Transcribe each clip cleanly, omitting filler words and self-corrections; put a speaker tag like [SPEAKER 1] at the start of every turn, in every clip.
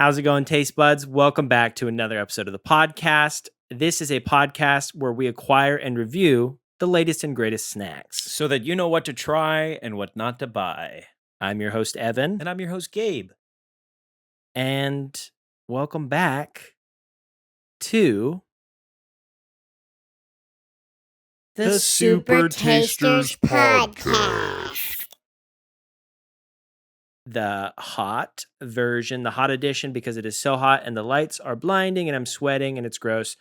[SPEAKER 1] How's it going, taste buds? Welcome back to another episode of the podcast. This is a podcast where we acquire and review the latest and greatest snacks.
[SPEAKER 2] So that you know what to try and what not to buy.
[SPEAKER 1] I'm your host, Evan.
[SPEAKER 2] And I'm your host, Gabe.
[SPEAKER 1] And welcome back to
[SPEAKER 3] the Super Tasters Podcast.
[SPEAKER 1] The hot version, the hot edition, because it is so hot and the lights are blinding and I'm sweating and it's gross.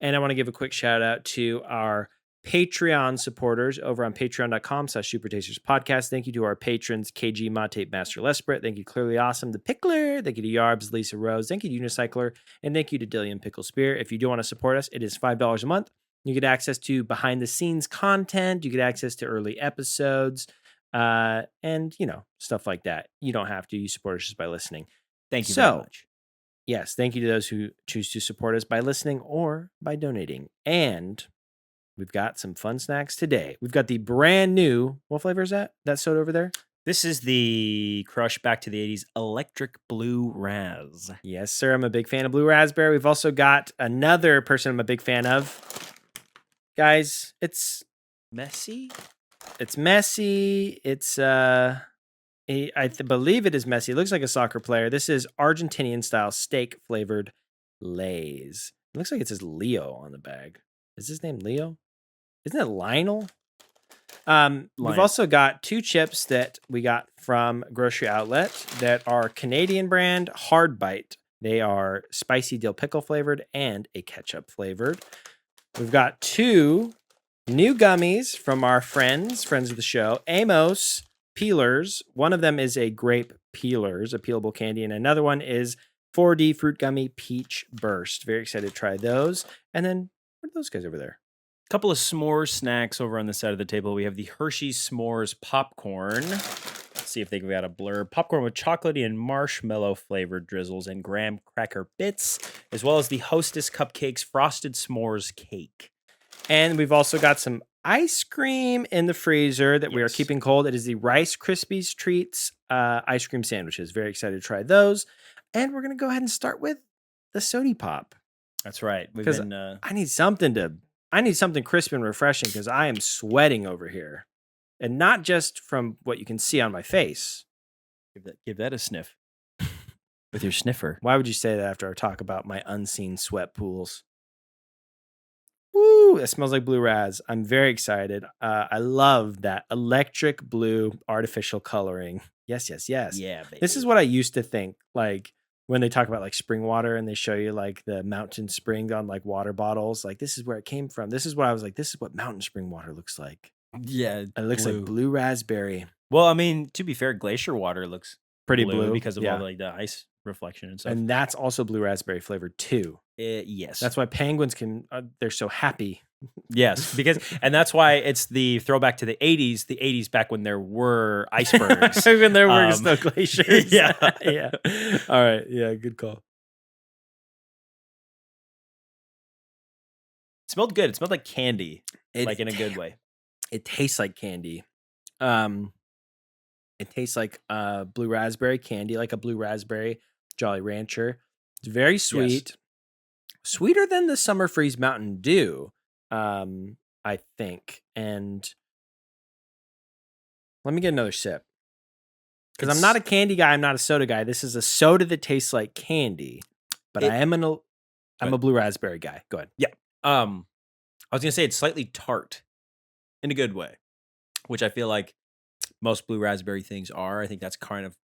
[SPEAKER 1] And I want to give a quick shout out to our Patreon supporters over on patreon.com/supertasterspodcast. Thank you to our patrons, KG, Montape, Master Lesprit. Thank you, Clearly Awesome, The Pickler. Thank you to Yarbs, Lisa Rose. Thank you to Unicycler. And thank you to Dillian Pickle Spear. If you do want to support us, it is $5 a month. You get access to behind the scenes content. You get access to early episodes. And stuff like that. You don't have to. You support us just by listening.
[SPEAKER 2] Thank you very much.
[SPEAKER 1] Yes, thank you to those who choose to support us by listening or by donating. And we've got some fun snacks today. We've got the brand new, what flavor is that? That soda over there?
[SPEAKER 2] This is the Crush Back to the 80s Electric Blue Razz.
[SPEAKER 1] Yes, sir. I'm a big fan of Blue Raspberry. We've also got another person I'm a big fan of. Guys, it's
[SPEAKER 2] messy.
[SPEAKER 1] It's messy. It's I believe it is messy. It looks like a soccer player. This is Argentinian style steak flavored Lay's. It looks like it says Leo on the bag. Is his name Leo? Isn't it Lionel? We've also got two chips that we got from Grocery Outlet that are Canadian brand Hard Bite. They are spicy dill pickle flavored and a ketchup flavored. We've got two new gummies from our friends of the show, Amos Peelers. One of them is a grape peelers, a peelable candy, and another one is 4D Fruit Gummy Peach Burst. Very excited to try those. And then, what are those guys over there?
[SPEAKER 2] A couple of s'mores snacks over on the side of the table. We have the Hershey S'mores Popcorn. Let's see if they got a blurb. Popcorn with chocolatey and marshmallow flavored drizzles and graham cracker bits, as well as the Hostess Cupcakes Frosted S'mores Cake.
[SPEAKER 1] And we've also got some ice cream in the freezer that we are keeping cold. It is the Rice Krispies Treats ice cream sandwiches. Very excited to try those. And we're going to go ahead and start with the Sody Pop.
[SPEAKER 2] That's right.
[SPEAKER 1] Because I need something crisp and refreshing because I am sweating over here. And not just from what you can see on my face.
[SPEAKER 2] Give that a sniff with your sniffer.
[SPEAKER 1] Why would you say that after I talk about my unseen sweat pools? Woo, it smells like Blue Razz. I'm very excited. I love that electric blue artificial coloring. Yes.
[SPEAKER 2] Yeah, baby.
[SPEAKER 1] This is what I used to think, like when they talk about like spring water and they show you like the mountain spring on like water bottles. Like this is where it came from. This is what I was like, this is what mountain spring water looks like.
[SPEAKER 2] Yeah.
[SPEAKER 1] It looks like blue raspberry.
[SPEAKER 2] Well, I mean, to be fair, glacier water looks
[SPEAKER 1] pretty blue
[SPEAKER 2] because of all the ice reflection and stuff.
[SPEAKER 1] And that's also blue raspberry flavored too.
[SPEAKER 2] Yes.
[SPEAKER 1] That's why penguins they're so happy.
[SPEAKER 2] Yes, and that's why it's the throwback to the 80s back when there were icebergs.
[SPEAKER 1] When there were snow glaciers.
[SPEAKER 2] Yeah.
[SPEAKER 1] Yeah. All right. Yeah, good call.
[SPEAKER 2] It smelled good. It smelled like candy, like in a good way.
[SPEAKER 1] It tastes like candy. It tastes like blue raspberry candy, like a blue raspberry Jolly Rancher. It's very sweet. Yes. Sweeter than the Summer Freeze Mountain Dew, I think. And let me get another sip. Because I'm not a candy guy. I'm not a soda guy. This is a soda that tastes like candy. But I'm a blue raspberry guy. Go ahead.
[SPEAKER 2] Yeah. I was going to say it's slightly tart in a good way, which I feel like most blue raspberry things are. I think that's kind of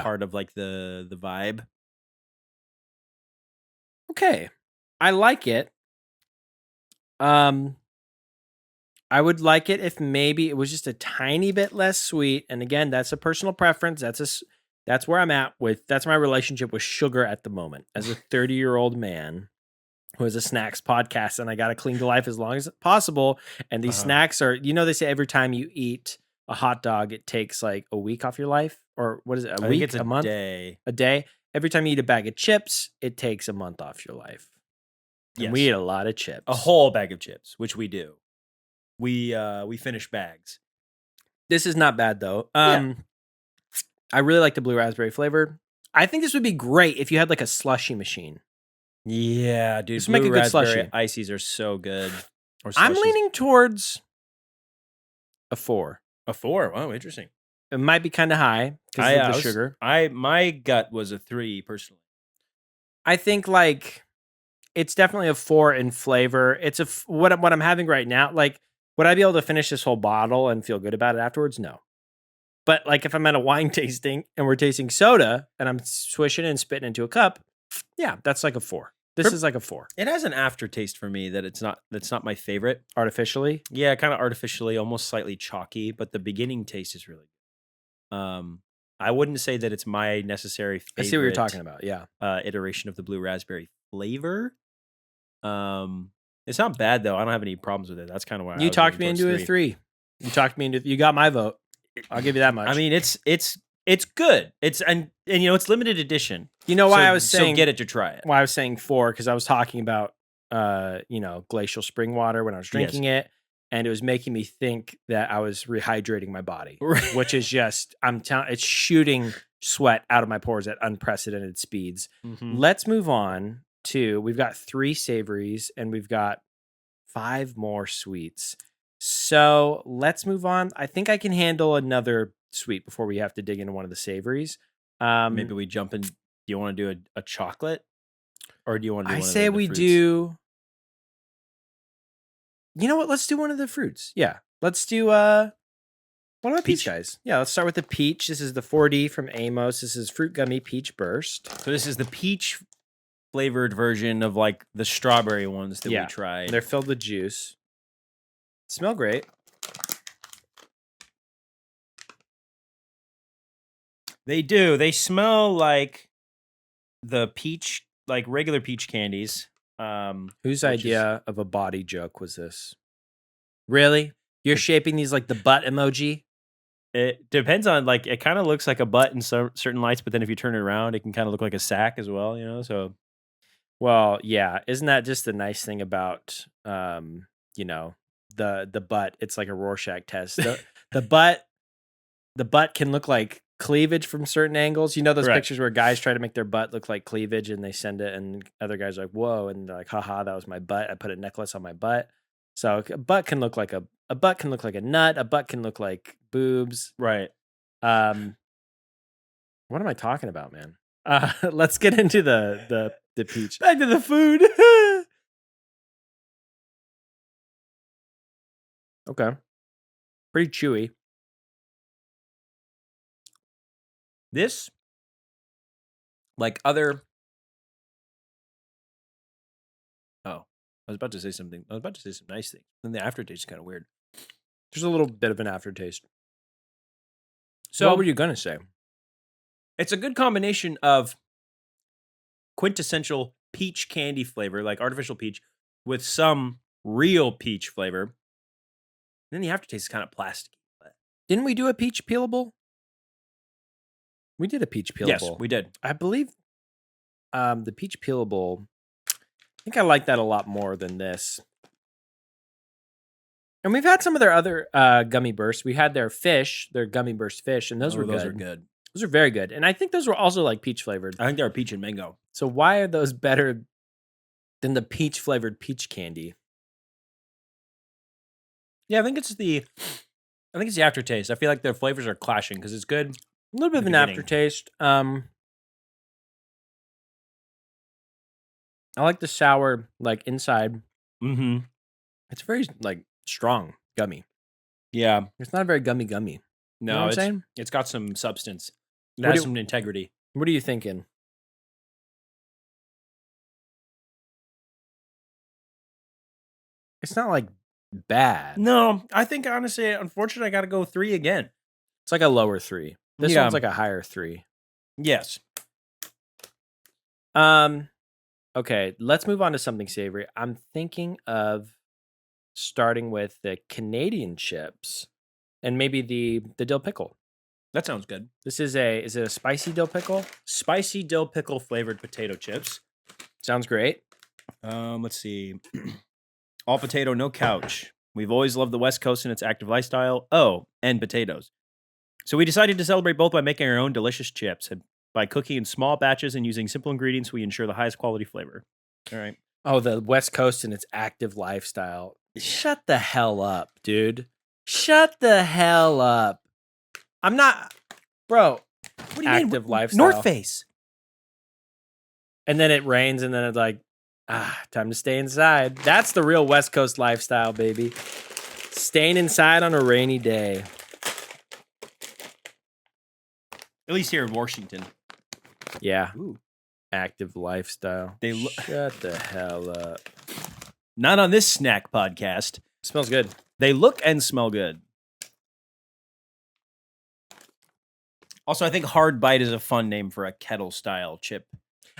[SPEAKER 2] part of like the vibe.
[SPEAKER 1] Okay. I like it. I would like it if maybe it was just a tiny bit less sweet. And again, that's a personal preference. That's where I'm at that's my relationship with sugar at the moment. As a 30-year-old man who has a snacks podcast, and I got to cling to life as long as possible. And these snacks are, they say every time you eat a hot dog, it takes like a week off your life, or what is it?
[SPEAKER 2] I
[SPEAKER 1] week,
[SPEAKER 2] think it's
[SPEAKER 1] a month,
[SPEAKER 2] day.
[SPEAKER 1] A day. Every time you eat a bag of chips, it takes a month off your life. And we eat a lot of chips.
[SPEAKER 2] A whole bag of chips, which we do. We finish bags.
[SPEAKER 1] This is not bad though. I really like the blue raspberry flavor. I think this would be great if you had like a slushy machine.
[SPEAKER 2] Yeah, dude.
[SPEAKER 1] This would make
[SPEAKER 2] Blue
[SPEAKER 1] a good
[SPEAKER 2] raspberry
[SPEAKER 1] slushie.
[SPEAKER 2] ices are so good. Or
[SPEAKER 1] I'm
[SPEAKER 2] slushies.
[SPEAKER 1] leaning towards a 4.
[SPEAKER 2] A 4. Wow, interesting.
[SPEAKER 1] It might be kind of high because of the sugar.
[SPEAKER 2] My gut was a 3 personally.
[SPEAKER 1] I think like it's definitely a 4 in flavor. It's what I'm having right now. Like, would I be able to finish this whole bottle and feel good about it afterwards? No. But like if I'm at a wine tasting and we're tasting soda and I'm swishing and spitting into a cup, yeah, that's like a 4. This is like a 4.
[SPEAKER 2] It has an aftertaste for me that's not my favorite.
[SPEAKER 1] Artificially?
[SPEAKER 2] Yeah, kind of artificially, almost slightly chalky, but the beginning taste is really good. I wouldn't say that it's my necessary favorite.
[SPEAKER 1] I see what you're talking about. Yeah.
[SPEAKER 2] Iteration of the blue raspberry flavor. It's not bad though. I don't have any problems with it. That's kind of why
[SPEAKER 1] You talked me into a 3. You talked me into. You got my vote. I'll give you that much.
[SPEAKER 2] I mean, it's good. It's and you know it's limited edition.
[SPEAKER 1] You know why I was saying
[SPEAKER 2] so get it to try it.
[SPEAKER 1] Why I was saying 4 because I was talking about glacial spring water when I was drinking it, and it was making me think that I was rehydrating my body, which is just it's shooting sweat out of my pores at unprecedented speeds.
[SPEAKER 2] Mm-hmm.
[SPEAKER 1] Let's move on to we've got 3 savories and we've got 5 more sweets. So let's move on. I think I can handle another sweet before we have to dig into one of the savories.
[SPEAKER 2] Maybe we jump in. Do you want to do a chocolate, or do you want to do?
[SPEAKER 1] I
[SPEAKER 2] one
[SPEAKER 1] say
[SPEAKER 2] of the
[SPEAKER 1] we
[SPEAKER 2] fruits?
[SPEAKER 1] do. You know what? Let's do one of the fruits. Yeah, let's do. What about these
[SPEAKER 2] Peach.
[SPEAKER 1] guys? Yeah, let's start with the peach. This is the 4D from Amos. This is Fruit Gummy Peach Burst.
[SPEAKER 2] So this is the peach flavored version of like the strawberry ones that we tried.
[SPEAKER 1] They're filled with juice. Smell great.
[SPEAKER 2] They do. They smell like the peach, like regular peach candies.
[SPEAKER 1] Whose idea of a body joke was this? Really? You're shaping these like the butt emoji?
[SPEAKER 2] It depends on like it kind of looks like a butt in certain lights, but then if you turn it around, it can kind of look like a sack as well. You know, so
[SPEAKER 1] well, yeah. Isn't that just the nice thing about the butt? It's like a Rorschach test. The butt can look like cleavage from certain angles. You know those pictures where guys try to make their butt look like cleavage and they send it and other guys are like, whoa, and they're like, haha, that was my butt. I put a necklace on my butt. So a butt can look like a butt can look like a nut, a butt can look like boobs.
[SPEAKER 2] Right.
[SPEAKER 1] What am I talking about, man? Let's get into the peach.
[SPEAKER 2] Back to the food.
[SPEAKER 1] Okay. Pretty chewy.
[SPEAKER 2] This, like other. Oh, I was about to say something. I was about to say some nice things. Then the aftertaste is kind of weird.
[SPEAKER 1] There's a little bit of an aftertaste.
[SPEAKER 2] So
[SPEAKER 1] what were you gonna say?
[SPEAKER 2] It's a good combination of quintessential peach candy flavor, like artificial peach, with some real peach flavor. And then the aftertaste is kind of plasticky.
[SPEAKER 1] Didn't we do a peach peelable? We did a peach peelable.
[SPEAKER 2] Yes, we did.
[SPEAKER 1] I believe the peach peelable, I think I like that a lot more than this. And we've had some of their other gummy bursts. We had their gummy burst fish, and those were good.
[SPEAKER 2] Those are good.
[SPEAKER 1] Those are very good. And I think those were also like peach flavored.
[SPEAKER 2] I think they were peach and mango.
[SPEAKER 1] So why are those better than the peach flavored peach candy?
[SPEAKER 2] Yeah, I think it's the aftertaste. I feel like their flavors are clashing because it's good.
[SPEAKER 1] A little bit of an aftertaste. I like the sour, like inside.
[SPEAKER 2] Mm-hmm.
[SPEAKER 1] It's very like strong gummy.
[SPEAKER 2] Yeah,
[SPEAKER 1] it's not very gummy.
[SPEAKER 2] No,
[SPEAKER 1] you know what I'm saying?
[SPEAKER 2] It's got some substance. It has some integrity.
[SPEAKER 1] What are you thinking? It's not like bad.
[SPEAKER 2] No, I think honestly, unfortunately, I got to go 3 again.
[SPEAKER 1] It's like a lower 3. This one's like a higher 3.
[SPEAKER 2] Yes.
[SPEAKER 1] Okay, let's move on to something savory. I'm thinking of starting with the Canadian chips and maybe the dill pickle.
[SPEAKER 2] That sounds good.
[SPEAKER 1] Is it a spicy dill pickle?
[SPEAKER 2] Spicy dill pickle flavored potato chips.
[SPEAKER 1] Sounds great.
[SPEAKER 2] Let's see. All potato, no couch. We've always loved the West Coast and its active lifestyle. Oh, and potatoes. So we decided to celebrate both by making our own delicious chips. And By cooking in small batches and using simple ingredients, we ensure the highest quality flavor. All right.
[SPEAKER 1] Oh, the West Coast and its active lifestyle. Shut the hell up, dude. Shut the hell up. I'm not, bro.
[SPEAKER 2] What do you
[SPEAKER 1] Active
[SPEAKER 2] mean?
[SPEAKER 1] lifestyle.
[SPEAKER 2] North Face.
[SPEAKER 1] And then it rains, and then it's like, time to stay inside. That's the real West Coast lifestyle, baby. Staying inside on a rainy day.
[SPEAKER 2] At least here in Washington.
[SPEAKER 1] Yeah.
[SPEAKER 2] Ooh.
[SPEAKER 1] Active lifestyle. Shut the hell up.
[SPEAKER 2] Not on this snack podcast.
[SPEAKER 1] Smells good.
[SPEAKER 2] They look and smell good. Also, I think Hard Bite is a fun name for a kettle style chip.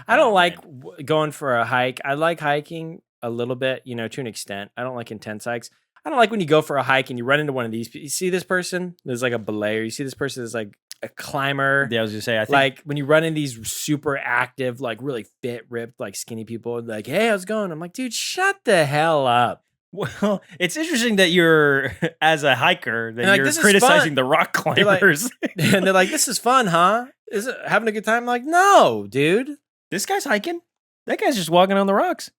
[SPEAKER 1] I don't like going for a hike. I like hiking a little bit, to an extent. I don't like intense hikes. I don't like when you go for a hike and you run into one of these. You see this person? There's like a belayer. You see this person is like a climber.
[SPEAKER 2] Yeah, I was gonna say, I think
[SPEAKER 1] like when you run into these super active, like really fit, ripped, like skinny people, like, hey, how's it going? I'm like, dude, shut the hell up.
[SPEAKER 2] Well, it's interesting that you're, as a hiker, that
[SPEAKER 1] like,
[SPEAKER 2] you're
[SPEAKER 1] this is
[SPEAKER 2] criticizing
[SPEAKER 1] fun.
[SPEAKER 2] the rock climbers.
[SPEAKER 1] And they're like, this is fun, huh? Is it having a good time? I'm like, no, dude.
[SPEAKER 2] This guy's hiking. That guy's just walking on the rocks.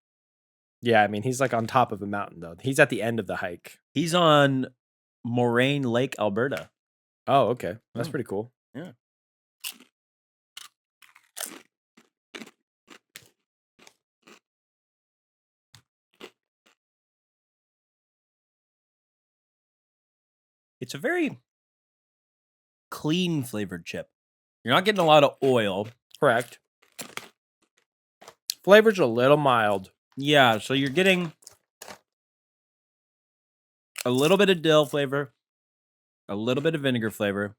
[SPEAKER 1] Yeah, I mean, he's like on top of a mountain, though. He's at the end of the hike.
[SPEAKER 2] He's on Moraine Lake, Alberta.
[SPEAKER 1] Oh, okay. That's pretty cool.
[SPEAKER 2] Yeah. It's a very clean flavored chip. You're not getting a lot of oil.
[SPEAKER 1] Correct. Flavor's a little mild.
[SPEAKER 2] Yeah, so you're getting a little bit of dill flavor, a little bit of vinegar flavor,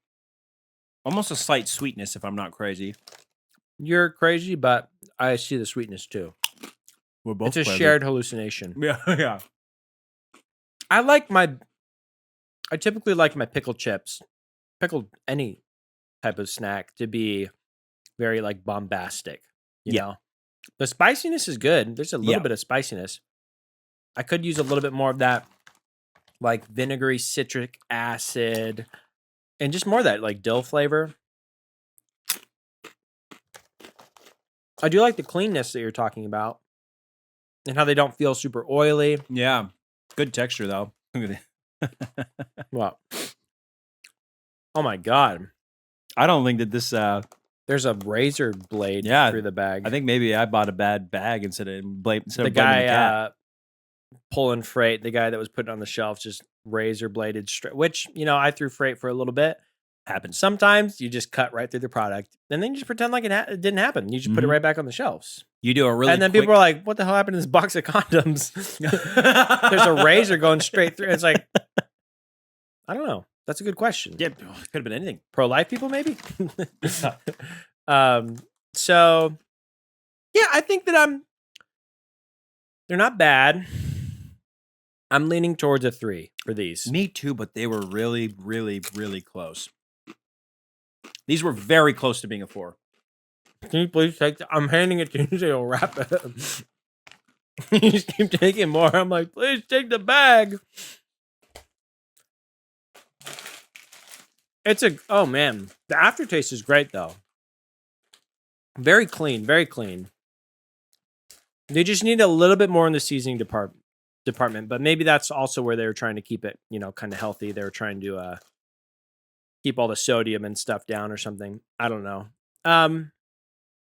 [SPEAKER 2] almost a slight sweetness if I'm not crazy.
[SPEAKER 1] You're crazy, but I see the sweetness too.
[SPEAKER 2] We're both
[SPEAKER 1] It's a shared hallucination.
[SPEAKER 2] Yeah, yeah.
[SPEAKER 1] I typically like my pickled chips, pickled any type of snack to be very like bombastic, you know? The spiciness is good. There's a little bit of spiciness. I could use a little bit more of that like vinegary citric acid and just more of that like dill flavor. I do like the cleanness that you're talking about and how they don't feel super oily.
[SPEAKER 2] Yeah. Good texture though. Look at it.
[SPEAKER 1] What? Oh my God.
[SPEAKER 2] I don't think that this
[SPEAKER 1] There's a razor blade through the bag.
[SPEAKER 2] I think maybe I bought a bad bag instead of blaming
[SPEAKER 1] the guy pulling freight, the guy that was putting it on the shelf, just razor bladed straight, which, I threw freight for a little bit. Happens. Sometimes you just cut right through the product and then you just pretend like it didn't happen. You just put it right back on the shelves.
[SPEAKER 2] You do a really
[SPEAKER 1] and then people are like, what the hell happened to this box of condoms? There's a razor going straight through. It's like, I don't know. That's a good question.
[SPEAKER 2] Yeah, could have been anything.
[SPEAKER 1] Pro-life people, maybe? So, yeah, I think that they're not bad. I'm leaning towards a 3 for these.
[SPEAKER 2] Me too, but they were really, really, really close. These were very close to being a 4.
[SPEAKER 1] Can you please take I'm handing it to you so you'll wrap it. You just keep taking more. I'm like, please take the bag. Oh man, the aftertaste is great though. Very clean, very clean. They just need a little bit more in the seasoning department, but maybe that's also where they were trying to keep it, kind of healthy. They were trying to keep all the sodium and stuff down or something. I don't know.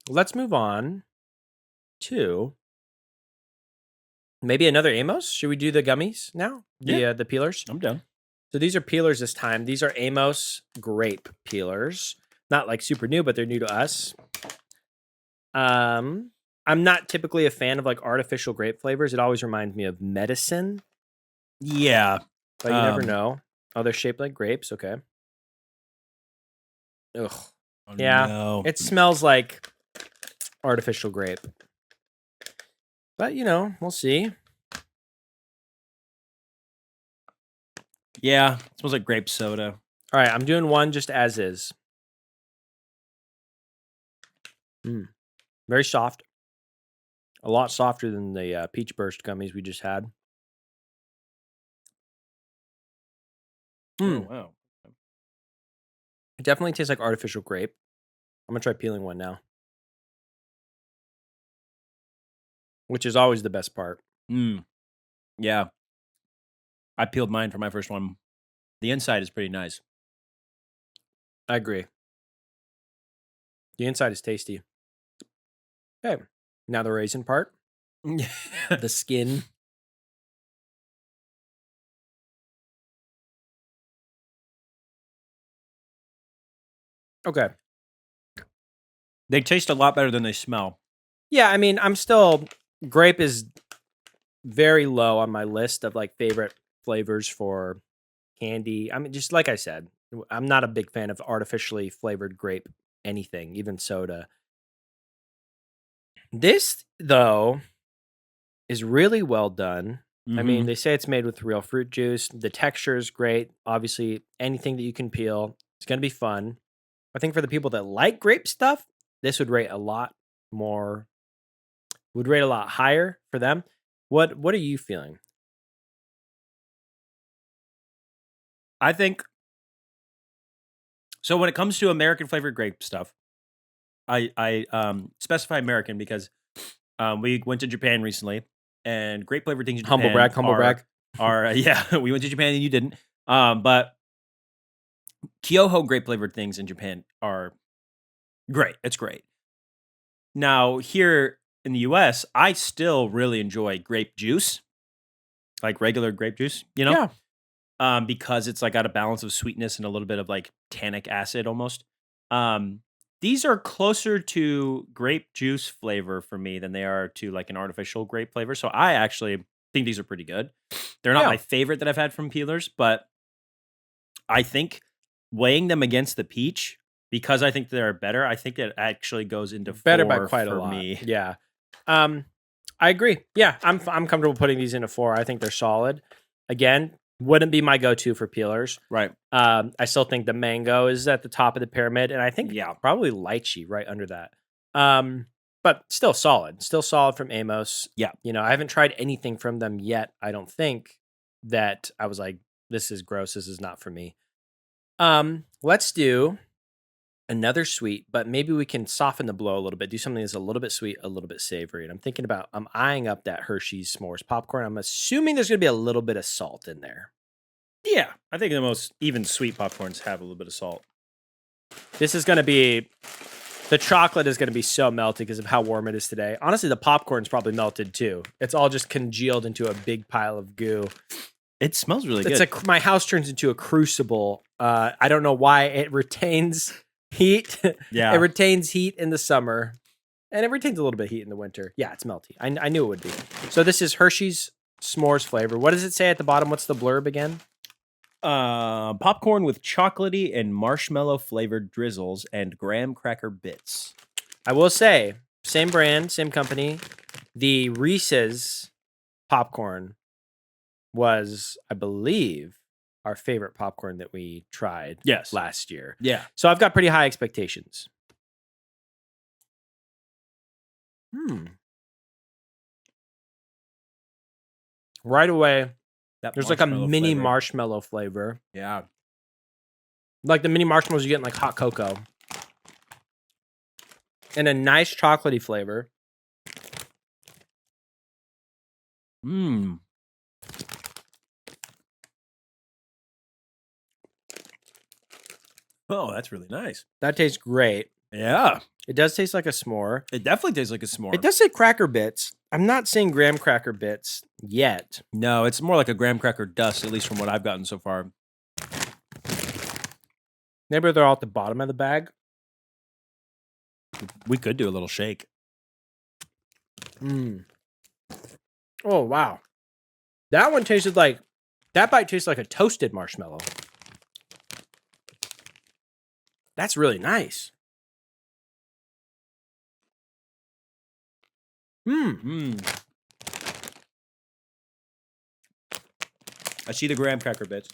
[SPEAKER 1] Let's move on to maybe another Amos. Should we do the gummies now? The peelers?
[SPEAKER 2] I'm done.
[SPEAKER 1] So these are peelers this time. These are Amos grape peelers. Not like super new, but they're new to us. I'm not typically a fan of like artificial grape flavors. It always reminds me of medicine.
[SPEAKER 2] Yeah.
[SPEAKER 1] But you never know. Oh, they're shaped like grapes. Okay. Ugh.
[SPEAKER 2] Oh,
[SPEAKER 1] yeah.
[SPEAKER 2] no.
[SPEAKER 1] It smells like artificial grape. But, we'll see.
[SPEAKER 2] Yeah. It smells like grape soda.
[SPEAKER 1] All right. I'm doing one just as is. Very soft. A lot softer than the Peach Burst gummies we just had.
[SPEAKER 2] Oh, wow.
[SPEAKER 1] It definitely tastes like artificial grape. I'm gonna try peeling one now, which is always the best part.
[SPEAKER 2] Yeah. I peeled mine for my first one. The inside is pretty nice.
[SPEAKER 1] I agree. The inside is tasty. Okay, now the raisin part, the skin. Okay.
[SPEAKER 2] They taste a lot better than they smell.
[SPEAKER 1] Yeah, I mean, I'm still grape is very low on my list of like favorite flavors for candy. I mean, just like I said, I'm not a big fan of artificially flavored grape anything, even soda. This though is really well done. I mean, they say it's made with real fruit juice. The texture is great. Obviously, anything that you can peel, it's going to be fun. I think for the people that like grape stuff, this would rate a lot more, would rate a lot higher for them. What are you feeling?
[SPEAKER 2] I think so. When it comes to American flavored grape stuff, I specify American because we went to Japan recently, and grape flavored things in Japan
[SPEAKER 1] Humble brag, humble brag.
[SPEAKER 2] are yeah. We went to Japan and you didn't. But Kyoho grape flavored things in Japan are great. It's great. Now here in the U.S., I still really enjoy grape juice, like regular grape juice. You know, because it's like got a balance of sweetness and a little bit of like tannic acid almost. These are closer to grape juice flavor for me than they are to like an artificial grape flavor. So I actually think these are pretty good. They're not
[SPEAKER 1] Yeah.
[SPEAKER 2] my favorite that I've had from peelers, but I think weighing them against the peach, because I think they're better, I think it actually goes into
[SPEAKER 1] Better by
[SPEAKER 2] 4
[SPEAKER 1] quite a
[SPEAKER 2] for
[SPEAKER 1] lot.
[SPEAKER 2] me.
[SPEAKER 1] Yeah. I agree. Yeah, I'm comfortable putting these into 4. I think they're solid. Again, wouldn't be my go-to for peelers.
[SPEAKER 2] Right.
[SPEAKER 1] I still think the mango is at the top of the pyramid, and I think probably lychee right under that. But still solid. Still solid from Amos.
[SPEAKER 2] Yeah.
[SPEAKER 1] You know, I haven't tried anything from them yet. I don't think that I was like, this is gross. This is not for me. Let's do another sweet, but maybe we can soften the blow a little bit. Do something that's a little bit sweet, a little bit savory. And I'm eyeing up that Hershey's s'mores popcorn. I'm assuming there's going to be a little bit of salt in there.
[SPEAKER 2] Yeah. I think the most even sweet popcorns have a little bit of salt.
[SPEAKER 1] This is going to be, the chocolate is going to be so melted because of how warm it is today. Honestly, the popcorn's probably melted too. It's all just congealed into a big pile of goo.
[SPEAKER 2] It smells really
[SPEAKER 1] It's
[SPEAKER 2] good.
[SPEAKER 1] my house turns into a crucible. I don't know why it retains heat.
[SPEAKER 2] Yeah.
[SPEAKER 1] It retains heat in the summer, and it retains a little bit of heat in the winter. Yeah, it's melty. I knew it would be. So this is Hershey's s'mores flavor. What does it say at the bottom? What's the blurb again?
[SPEAKER 2] Popcorn with chocolatey and marshmallow flavored drizzles and graham cracker bits.
[SPEAKER 1] I will say, same brand, same company. The Reese's popcorn was, I believe, our favorite popcorn that we tried last year.
[SPEAKER 2] Yeah.
[SPEAKER 1] So I've got pretty high expectations. Right away, there's like a mini marshmallow flavor.
[SPEAKER 2] Yeah.
[SPEAKER 1] Like the mini marshmallows you get in like hot cocoa. And a nice chocolatey flavor.
[SPEAKER 2] Oh, that's really nice.
[SPEAKER 1] That tastes great.
[SPEAKER 2] Yeah.
[SPEAKER 1] It does taste like a s'more.
[SPEAKER 2] It definitely tastes like a s'more.
[SPEAKER 1] It does say cracker bits. I'm not seeing graham cracker bits yet.
[SPEAKER 2] No, it's more like a graham cracker dust, at least from what I've gotten so far.
[SPEAKER 1] Maybe they're all at the bottom of the bag.
[SPEAKER 2] We could do a little shake.
[SPEAKER 1] Oh, wow. That one tasted like, that bite tastes like a toasted marshmallow. That's really nice.
[SPEAKER 2] I see the graham cracker bits.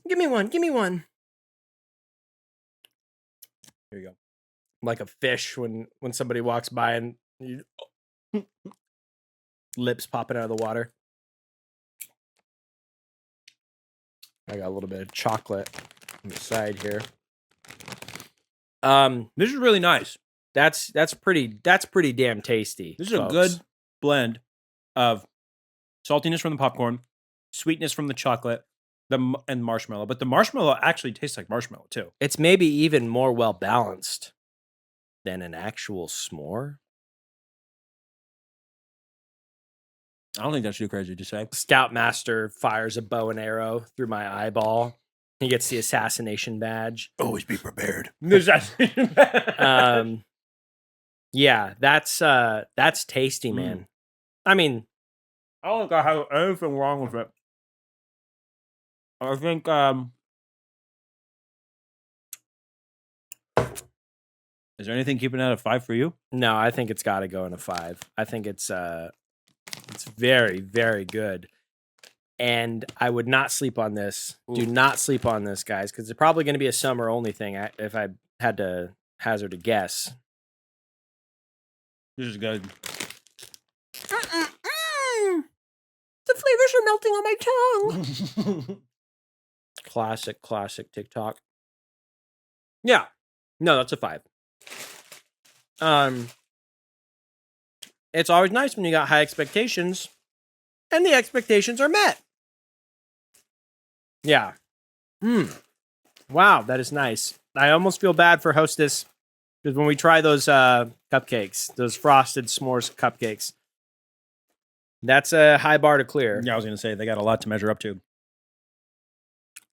[SPEAKER 1] Give me one. Give me one.
[SPEAKER 2] Here you go.
[SPEAKER 1] Like a fish when somebody walks by and lips popping out of the water. I got a little bit of chocolate on the side here.
[SPEAKER 2] This is really nice.
[SPEAKER 1] That's pretty damn tasty.
[SPEAKER 2] This is
[SPEAKER 1] folks.
[SPEAKER 2] a good blend of saltiness from the popcorn, sweetness from the chocolate, and marshmallow. But the marshmallow actually tastes like marshmallow too.
[SPEAKER 1] It's maybe even more well balanced than an actual s'more.
[SPEAKER 2] I don't think that's too crazy to say.
[SPEAKER 1] Scoutmaster fires a bow and arrow through my eyeball. He gets the assassination badge.
[SPEAKER 2] Always be prepared.
[SPEAKER 1] Yeah, that's tasty, man. I mean,
[SPEAKER 2] I don't think I have anything wrong with it. I think is there anything keeping it out of 5 for you?
[SPEAKER 1] no, I think it's got to go in a 5. I think it's very, very good. And I would not sleep on this.
[SPEAKER 2] Ooh.
[SPEAKER 1] Do not sleep on this, guys, because it's probably going to be a summer only thing if I had to hazard a guess.
[SPEAKER 2] This is good.
[SPEAKER 1] The flavors are melting on my tongue. Classic TikTok. Yeah. No, that's a 5. It's always nice when you got high expectations and the expectations are met. Yeah. Wow, that is nice. I almost feel bad for Hostess because when we try those cupcakes, those frosted s'mores cupcakes, that's a high bar to clear.
[SPEAKER 2] Yeah, I was going to say they got a lot to measure up to.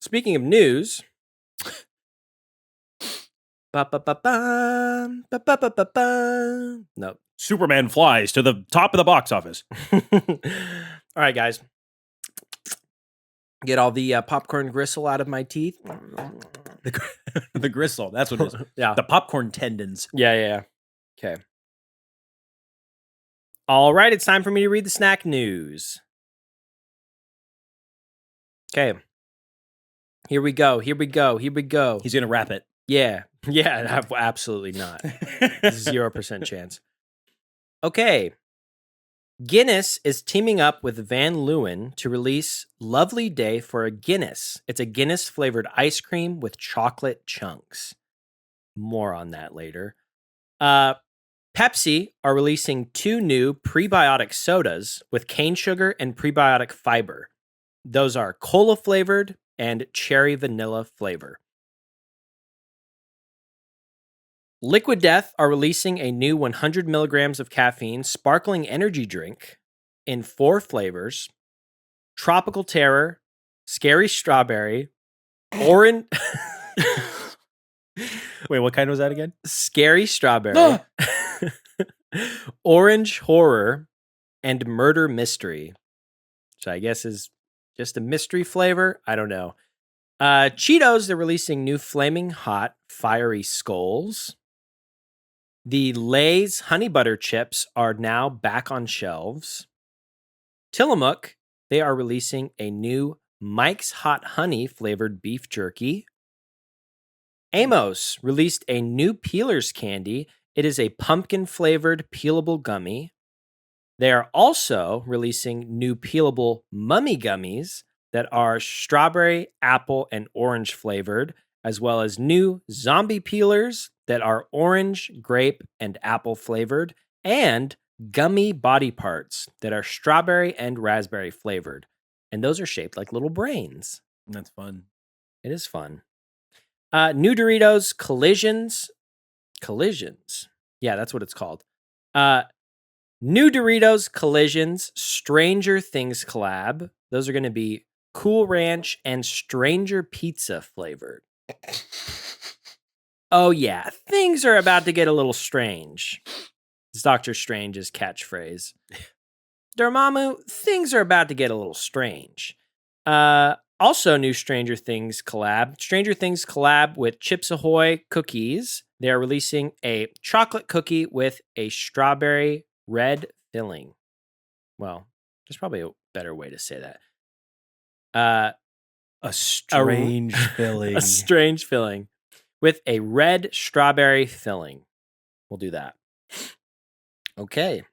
[SPEAKER 1] Speaking of news, no.
[SPEAKER 2] Superman flies to the top of the box office.
[SPEAKER 1] All right, guys. Get all the popcorn gristle out of my teeth.
[SPEAKER 2] The gristle, that's what it is.
[SPEAKER 1] Yeah.
[SPEAKER 2] The popcorn tendons.
[SPEAKER 1] Yeah. Okay. All right, it's time for me to read the snack news. Okay. Here we go.
[SPEAKER 2] He's going to wrap it.
[SPEAKER 1] Yeah, absolutely not. 0% chance. Okay. Guinness is teaming up with Van Leeuwen to release Lovely Day for a Guinness. It's a Guinness flavored ice cream with chocolate chunks. More on that later. Pepsi are releasing 2 new prebiotic sodas with cane sugar and prebiotic fiber. Those are cola flavored and cherry vanilla flavor. Liquid Death are releasing a new 100 milligrams of caffeine sparkling energy drink in 4 flavors: Tropical Terror, Scary Strawberry, Orange...
[SPEAKER 2] Wait, what kind was that again?
[SPEAKER 1] Scary Strawberry, Orange Horror, and Murder Mystery, which I guess is just a mystery flavor. I don't know. Cheetos, they're releasing new Flaming Hot Fiery Skulls. The Lay's Honey Butter Chips are now back on shelves. Tillamook, they are releasing a new Mike's Hot Honey flavored beef jerky. Amos released a new Peelers candy. It is a pumpkin flavored peelable gummy. They are also releasing new peelable mummy gummies that are strawberry, apple, and orange flavored, as well as new zombie peelers that are orange, grape, and apple flavored, and gummy body parts that are strawberry and raspberry flavored. And those are shaped like little brains.
[SPEAKER 2] That's fun.
[SPEAKER 1] It is fun. New Doritos Collisions. Yeah, that's what it's called. New Doritos Collisions Stranger Things collab. Those are going to be Cool Ranch and Stranger Pizza flavored. Oh yeah, things are about to get a little strange. It's Doctor Strange's catchphrase. Dormammu, things are about to get a little strange. Also, new Stranger Things collab with Chips Ahoy cookies. They are releasing a chocolate cookie with a strawberry red filling. Well, there's probably a better way to say that.
[SPEAKER 2] A strange filling.
[SPEAKER 1] A strange filling with a red strawberry filling. We'll do that. Okay.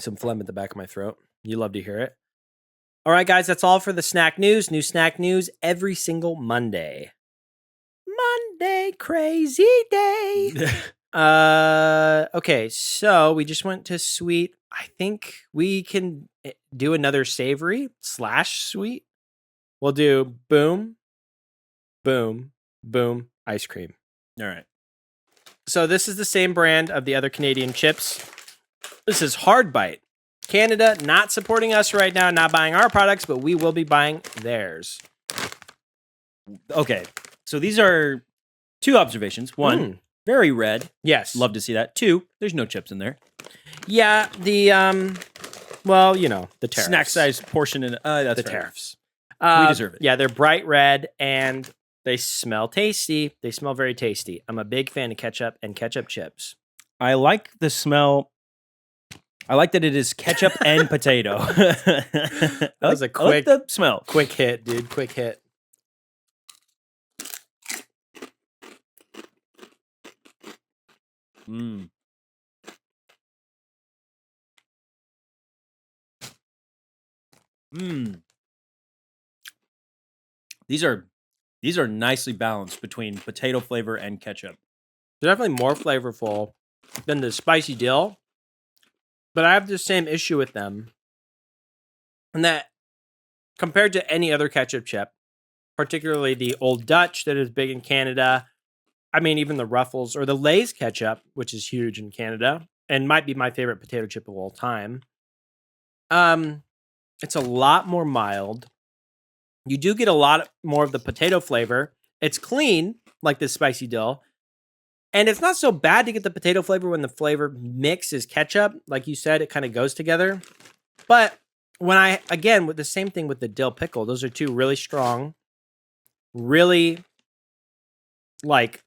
[SPEAKER 1] Some phlegm at the back of my throat. You love to hear it. All right, guys, that's all for the snack news. New snack news every single Monday. Monday, crazy day. Okay, so we just went to sweet. I think we can do another savory / sweet. We'll do boom, boom, boom, ice cream.
[SPEAKER 2] All right.
[SPEAKER 1] So this is the same brand of the other Canadian chips. This is Hard Bite. Canada not supporting us right now, not buying our products, but we will be buying theirs.
[SPEAKER 2] Okay. So these are 2 observations. 1, very red.
[SPEAKER 1] Yes.
[SPEAKER 2] Love to see that. 2, there's no chips in there.
[SPEAKER 1] Yeah, the well, the tariffs.
[SPEAKER 2] Snack size portion in that's
[SPEAKER 1] the
[SPEAKER 2] fair.
[SPEAKER 1] tariffs.
[SPEAKER 2] We deserve it.
[SPEAKER 1] Yeah, they're bright red and they smell tasty. They smell very tasty. I'm a big fan of ketchup and ketchup chips.
[SPEAKER 2] I like the smell. I like that it is ketchup and potato. That
[SPEAKER 1] was a
[SPEAKER 2] I like
[SPEAKER 1] quick-
[SPEAKER 2] the smell.
[SPEAKER 1] Quick hit, dude. Quick hit.
[SPEAKER 2] Mm. Mm. These are nicely balanced between potato flavor and ketchup.
[SPEAKER 1] They're definitely more flavorful than the spicy dill, but I have the same issue with them. And that compared to any other ketchup chip, particularly the Old Dutch that is big in Canada, I mean, even the Ruffles or the Lay's ketchup, which is huge in Canada and might be my favorite potato chip of all time. It's a lot more mild. You do get a lot more of the potato flavor. It's clean, like this spicy dill. And it's not so bad to get the potato flavor when the flavor mix is ketchup. Like you said, it kind of goes together. But when with the same thing with the dill pickle, those are 2 really strong, really like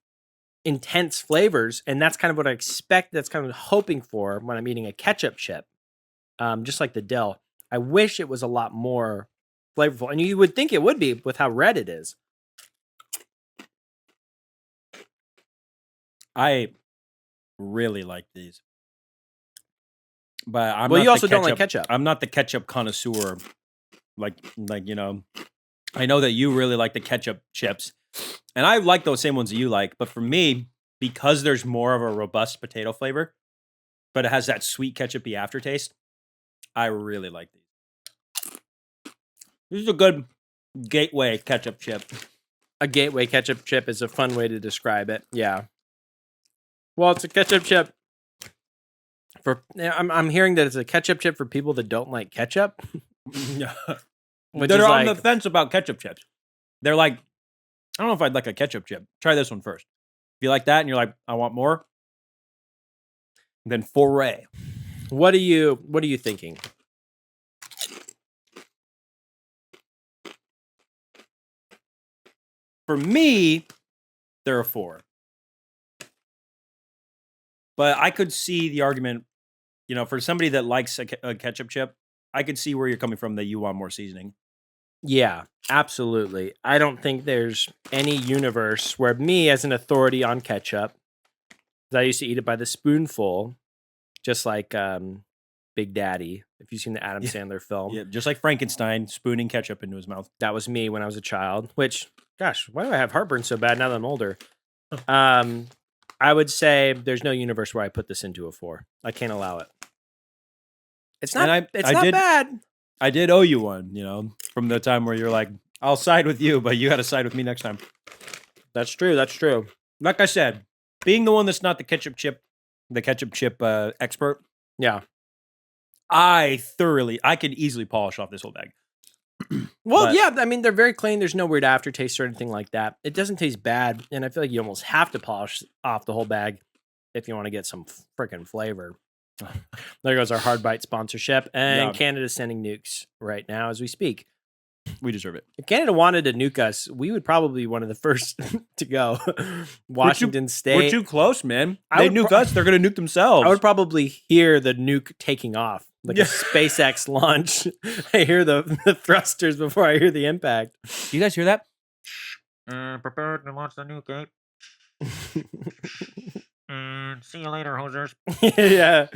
[SPEAKER 1] intense flavors. And that's kind of what I expect. That's kind of hoping for when I'm eating a ketchup chip, just like the dill. I wish it was a lot more flavorful. And you would think it would be with how red it is.
[SPEAKER 2] I really like these. But I'm
[SPEAKER 1] Well,
[SPEAKER 2] not
[SPEAKER 1] you also
[SPEAKER 2] the
[SPEAKER 1] don't like ketchup.
[SPEAKER 2] I'm not the ketchup connoisseur. Like I know that you really like the ketchup chips. And I like those same ones that you like, but for me, because there's more of a robust potato flavor, but it has that sweet ketchupy aftertaste, I really like these. This is a good gateway ketchup chip.
[SPEAKER 1] A gateway ketchup chip is a fun way to describe it. Yeah. Well, it's a ketchup chip I'm hearing that it's a ketchup chip for people that don't like ketchup. Which
[SPEAKER 2] They're
[SPEAKER 1] is
[SPEAKER 2] on the
[SPEAKER 1] like,
[SPEAKER 2] fence about ketchup chips. They're like, I don't know if I'd like a ketchup chip. Try this one first. If you like that and you're like, I want more, then foray.
[SPEAKER 1] what are you thinking?
[SPEAKER 2] For me, they're a 4. But I could see the argument, for somebody that likes a ketchup chip, I could see where you're coming from that you want more seasoning.
[SPEAKER 1] Yeah, absolutely. I don't think there's any universe where me as an authority on ketchup, 'cause I used to eat it by the spoonful, just like Big Daddy. If you've seen the Adam Sandler film,
[SPEAKER 2] Yeah, just like Frankenstein spooning ketchup into his mouth.
[SPEAKER 1] that was me when I was a child. Which, gosh, why do I have heartburn so bad now that I'm older? I would say there's no universe where I put this into a 4. I can't allow it. It's not.
[SPEAKER 2] And
[SPEAKER 1] It's
[SPEAKER 2] I
[SPEAKER 1] not
[SPEAKER 2] did-
[SPEAKER 1] bad.
[SPEAKER 2] I did owe you one, from the time where you're like, I'll side with you, but you got to side with me next time.
[SPEAKER 1] That's true. That's true.
[SPEAKER 2] Like I said, being the one that's not the ketchup chip expert,
[SPEAKER 1] Yeah.
[SPEAKER 2] I could easily polish off this whole bag.
[SPEAKER 1] Well,
[SPEAKER 2] But-
[SPEAKER 1] yeah. I mean, they're very clean. There's no weird aftertaste or anything like that. It doesn't taste bad, and I feel like you almost have to polish off the whole bag if you want to get some freaking flavor. There goes our Hard Bite sponsorship, and
[SPEAKER 2] Yeah.
[SPEAKER 1] Canada's sending nukes right now as we speak.
[SPEAKER 2] We deserve it.
[SPEAKER 1] If Canada wanted to nuke us, we would probably be one of the first to go. Washington State.
[SPEAKER 2] We're too close, man.
[SPEAKER 1] I
[SPEAKER 2] They
[SPEAKER 1] would
[SPEAKER 2] nuke
[SPEAKER 1] pro-
[SPEAKER 2] us, they're going to nuke themselves.
[SPEAKER 1] I would probably hear the nuke taking off, like
[SPEAKER 2] Yeah.
[SPEAKER 1] a SpaceX launch. I hear the thrusters before I hear the impact.
[SPEAKER 2] Do you guys hear that?
[SPEAKER 4] Prepared to launch the new gate. And see you later, hosers.
[SPEAKER 1] Yeah.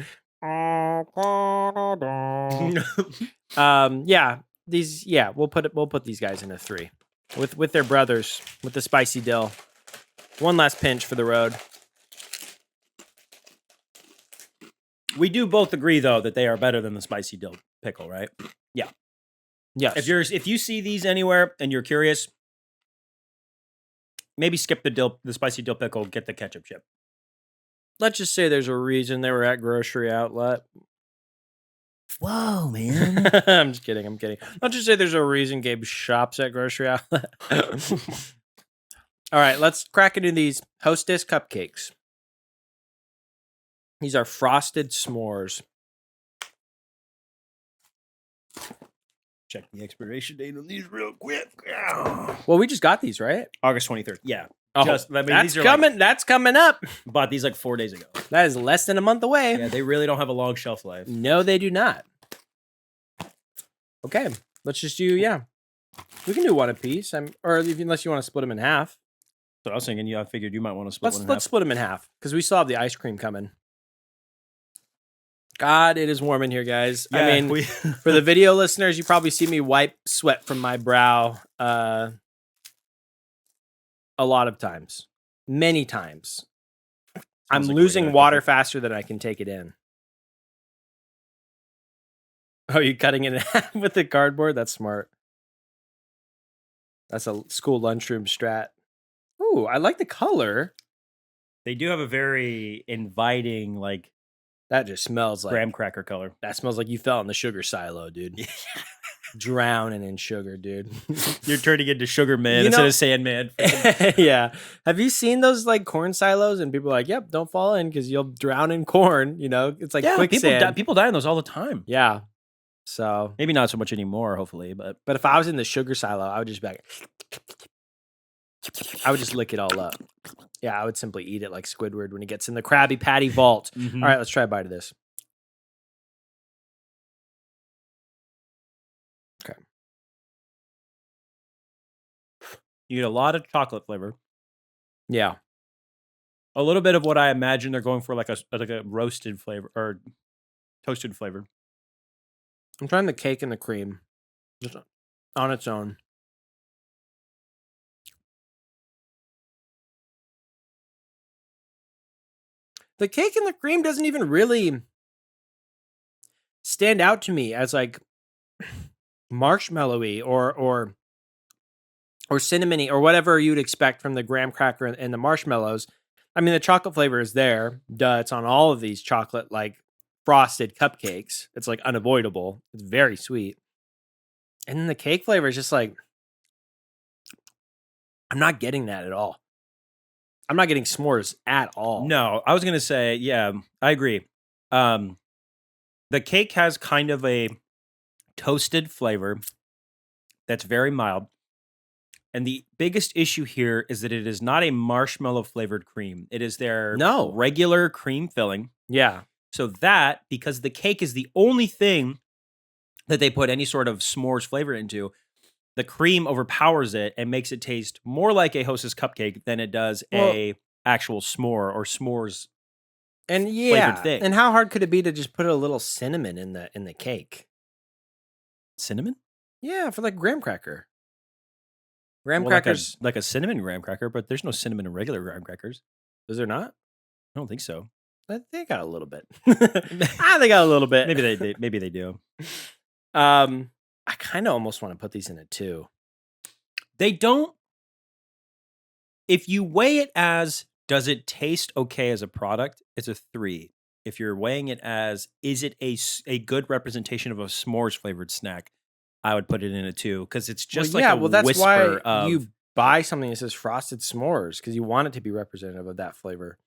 [SPEAKER 1] Yeah. We'll put these guys in a 3 with their brothers with the spicy dill. One last pinch for the road.
[SPEAKER 2] We do both agree, though, that they are better than the spicy dill pickle, right?
[SPEAKER 1] Yes.
[SPEAKER 2] If you see these anywhere and you're curious, maybe skip the spicy dill pickle, get the ketchup chip.
[SPEAKER 1] Let's just say there's a reason they were at grocery outlet.
[SPEAKER 2] Whoa, man.
[SPEAKER 1] I'm just kidding. I'm kidding. Let's just say there's a reason Gabe shops at grocery outlet. All right, let's crack into these Hostess cupcakes. These are frosted s'mores.
[SPEAKER 2] Check the expiration date on these real quick.
[SPEAKER 1] Well, we just got these, right?
[SPEAKER 2] August 23rd. Yeah.
[SPEAKER 1] Oh,
[SPEAKER 2] these are
[SPEAKER 1] coming. That's coming up.
[SPEAKER 2] Bought these like 4 days ago.
[SPEAKER 1] That is less than a month away.
[SPEAKER 2] Yeah, they really don't have a long shelf life.
[SPEAKER 1] No, they do not. Okay, let's just do, we can do one apiece. Unless you want to split them in half.
[SPEAKER 2] So I was thinking, I figured you might want to split one in
[SPEAKER 1] Let's
[SPEAKER 2] half.
[SPEAKER 1] split them in half because we still have the ice cream coming. God, it is warm in here, guys.
[SPEAKER 2] Yeah,
[SPEAKER 1] I mean, for the video listeners, you probably see me wipe sweat from my brow a lot of times. Many times. I'm
[SPEAKER 2] like
[SPEAKER 1] losing
[SPEAKER 2] regular
[SPEAKER 1] water
[SPEAKER 2] coffee.
[SPEAKER 1] faster than I can take it in. Oh, you cutting it in half with the cardboard? That's smart. That's a school lunchroom strat. Ooh, I like the color.
[SPEAKER 2] They do have a very inviting, like,
[SPEAKER 1] That just smells like
[SPEAKER 2] graham cracker color.
[SPEAKER 1] that smells like you fell in the sugar silo, dude. Drowning in sugar, dude.
[SPEAKER 2] You're turning into Sugar Man
[SPEAKER 1] You
[SPEAKER 2] instead
[SPEAKER 1] know-
[SPEAKER 2] of Sandman.
[SPEAKER 1] Yeah. Have you seen those like corn silos? And people are like, "Yep, don't fall in because you'll drown in corn." You know, it's like quicksand.
[SPEAKER 2] people die in those all the time.
[SPEAKER 1] Yeah. So,
[SPEAKER 2] Maybe not so much anymore, hopefully, but
[SPEAKER 1] but if I was in the sugar silo, I would just be like, I would just lick it all up. Yeah, I would simply eat it like Squidward when he gets in the Krabby Patty vault. All right, let's try a bite of this. Okay.
[SPEAKER 2] You get a lot of chocolate flavor.
[SPEAKER 1] Yeah.
[SPEAKER 2] A little bit of what I imagine they're going for, like a roasted flavor or toasted flavor.
[SPEAKER 1] I'm trying the cake and the cream just on its own. The cake and the cream doesn't even really stand out to me as like marshmallowy or cinnamony or whatever you'd expect from the graham cracker and the marshmallows. I mean, the chocolate flavor is there. Duh, it's on all of these chocolate like frosted cupcakes. It's like unavoidable. It's very sweet. And then the cake flavor is just like, I'm not getting that at all. I'm not getting s'mores at all.
[SPEAKER 2] No, I was going to say, yeah, I agree. The cake has kind of a toasted flavor that's very mild. And the biggest issue here is that it is not a marshmallow flavored cream. It is their regular cream filling.
[SPEAKER 1] Yeah.
[SPEAKER 2] So that, because the cake is the only thing that they put any sort of s'mores flavor into, the cream overpowers it and makes it taste more like a Hostess cupcake than it does a actual s'more or s'mores.
[SPEAKER 1] And
[SPEAKER 2] flavored thing.
[SPEAKER 1] And how hard could it be to just put a little cinnamon in the cake?
[SPEAKER 2] Cinnamon?
[SPEAKER 1] Yeah, for like graham cracker. Graham
[SPEAKER 2] Well,
[SPEAKER 1] crackers.
[SPEAKER 2] like a cinnamon graham cracker, but there's no cinnamon in regular graham crackers.
[SPEAKER 1] Is there not?
[SPEAKER 2] I don't think so.
[SPEAKER 1] They got a little bit. They got a little bit.
[SPEAKER 2] Maybe they do.
[SPEAKER 1] I kind of almost want to put these in a 2.
[SPEAKER 2] They don't. If you weigh it as, does it taste okay as a product? It's a 3. If you're weighing it as, is it a good representation of a s'mores flavored snack? I would put it in a 2 because it's just
[SPEAKER 1] that's
[SPEAKER 2] whisper
[SPEAKER 1] why
[SPEAKER 2] of
[SPEAKER 1] you buy something that says frosted s'mores because you want it to be representative of that flavor.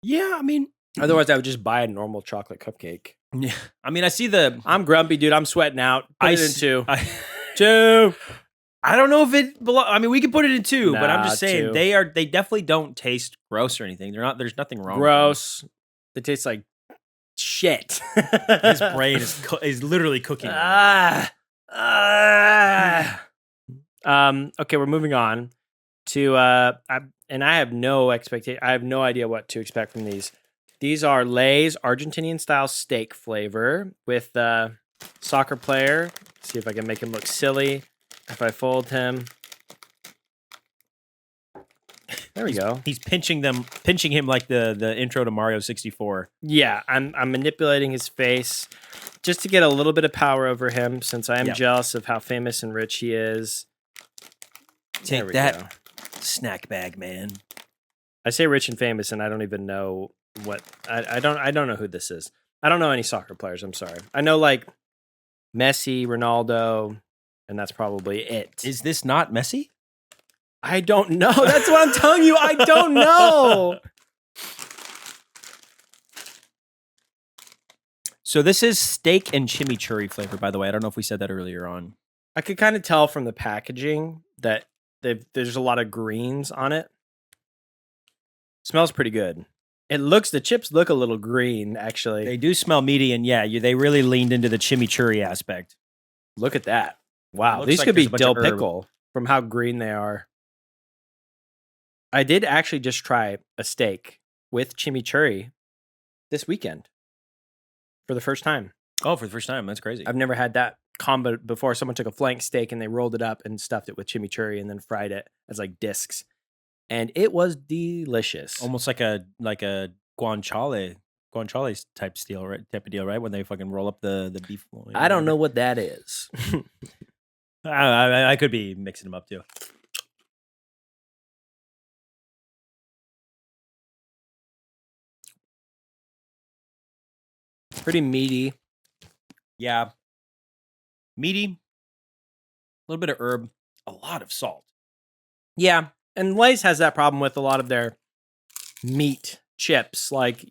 [SPEAKER 2] Yeah, I mean,
[SPEAKER 1] Otherwise, I would just buy a normal chocolate cupcake.
[SPEAKER 2] yeah. I mean, I see the.
[SPEAKER 1] I'm grumpy, dude. I'm sweating out. Put it in 2.
[SPEAKER 2] 2. I don't know if it. I mean, we can put it in 2, but I'm
[SPEAKER 1] Nah,
[SPEAKER 2] just saying
[SPEAKER 1] 2.
[SPEAKER 2] they definitely don't taste gross or anything. They're not. There's nothing wrong. with them.
[SPEAKER 1] Gross. It tastes like shit.
[SPEAKER 2] His brain is literally cooking.
[SPEAKER 1] Okay, we're moving on to I have no expectation. I have no idea what to expect from these. These are Lay's Argentinian style steak flavor with soccer player. See if I can make him look silly if I fold him. There we go.
[SPEAKER 2] He's pinching him like the intro to Mario 64.
[SPEAKER 1] Yeah, I'm manipulating his face just to get a little bit of power over him, since I am
[SPEAKER 2] Yep.
[SPEAKER 1] jealous of how famous and rich he is. There
[SPEAKER 2] Take
[SPEAKER 1] we
[SPEAKER 2] that,
[SPEAKER 1] go.
[SPEAKER 2] snack bag, man.
[SPEAKER 1] I say rich and famous, and I don't even know what I don't know who this is. I don't know any soccer players. I'm sorry. I know like Messi, Ronaldo, and that's probably it.
[SPEAKER 2] Is this not Messi?
[SPEAKER 1] I don't know. That's what I'm telling you. I don't know.
[SPEAKER 2] So this is steak and chimichurri flavor, by the way. I don't know if we said that earlier on.
[SPEAKER 1] I could kind of tell from the packaging that there's a lot of greens on it. Smells pretty good. The chips look a little green, actually.
[SPEAKER 2] They do smell meaty, and yeah, they really leaned into the chimichurri aspect.
[SPEAKER 1] Look at that. Wow.
[SPEAKER 2] Looks
[SPEAKER 1] These
[SPEAKER 2] like
[SPEAKER 1] could be
[SPEAKER 2] there's a bunch
[SPEAKER 1] dill
[SPEAKER 2] of herb.
[SPEAKER 1] pickle from how green they are. I did actually just try a steak with chimichurri this weekend for the first time.
[SPEAKER 2] Oh, for the first time. That's crazy.
[SPEAKER 1] I've never had that combo before. Someone took a flank steak and they rolled it up and stuffed it with chimichurri and then fried it as like discs. And it was delicious.
[SPEAKER 2] Almost like a guanciale type of deal, right? When they fucking roll up the beef.
[SPEAKER 1] I don't know what that is.
[SPEAKER 2] I could be mixing them up too.
[SPEAKER 1] Pretty meaty.
[SPEAKER 2] Yeah. Meaty. A little bit of herb. A lot of salt.
[SPEAKER 1] Yeah. And Lay's has that problem with a lot of their meat chips. Like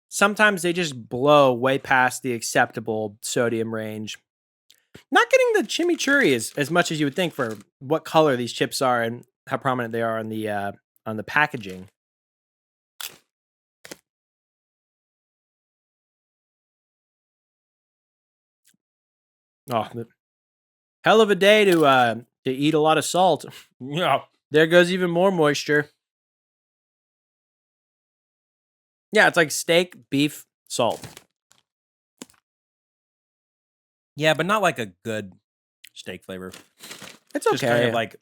[SPEAKER 1] sometimes they just blow way past the acceptable sodium range. Not getting the chimichurri as much as you would think for what color these chips are and how prominent they are on the packaging. Oh, hell of a day to eat a lot of salt.
[SPEAKER 2] Yeah.
[SPEAKER 1] There goes even more moisture. Yeah, it's like steak, beef, salt.
[SPEAKER 2] Yeah, but not like a good steak flavor.
[SPEAKER 1] It's
[SPEAKER 2] Just kind
[SPEAKER 1] okay.
[SPEAKER 2] of like